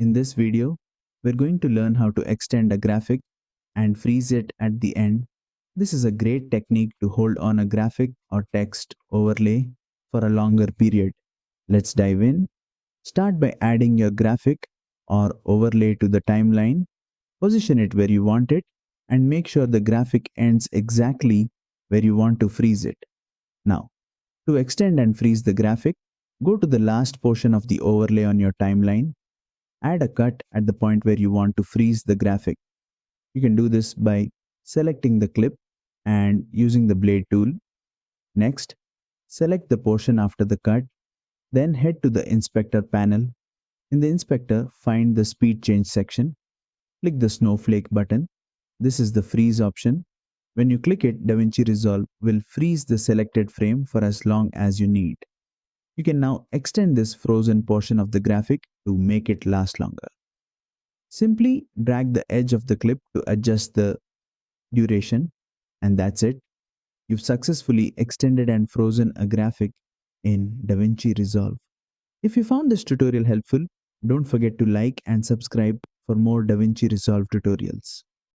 In this video, we're going to learn how to extend a graphic and freeze it at the end. This is a great technique to hold on a graphic or text overlay for a longer period. Let's dive in. Start by adding your graphic or overlay to the timeline. Position it where you want it and make sure the graphic ends exactly where you want to freeze it. Now, to extend and freeze the graphic, go to the last portion of the overlay on your timeline. Add a cut at the point where you want to freeze the graphic. You can do this by selecting the clip and using the blade tool. Next, select the portion after the cut. Then head to the inspector panel. In the inspector, find the speed change section. Click the snowflake button. This is the freeze option. When you click it, DaVinci Resolve will freeze the selected frame for as long as you need. You can now extend this frozen portion of the graphic to make it last longer. Simply drag the edge of the clip to adjust the duration, and that's it. You've successfully extended and frozen a graphic in DaVinci Resolve. If you found this tutorial helpful, don't forget to like and subscribe for more DaVinci Resolve tutorials.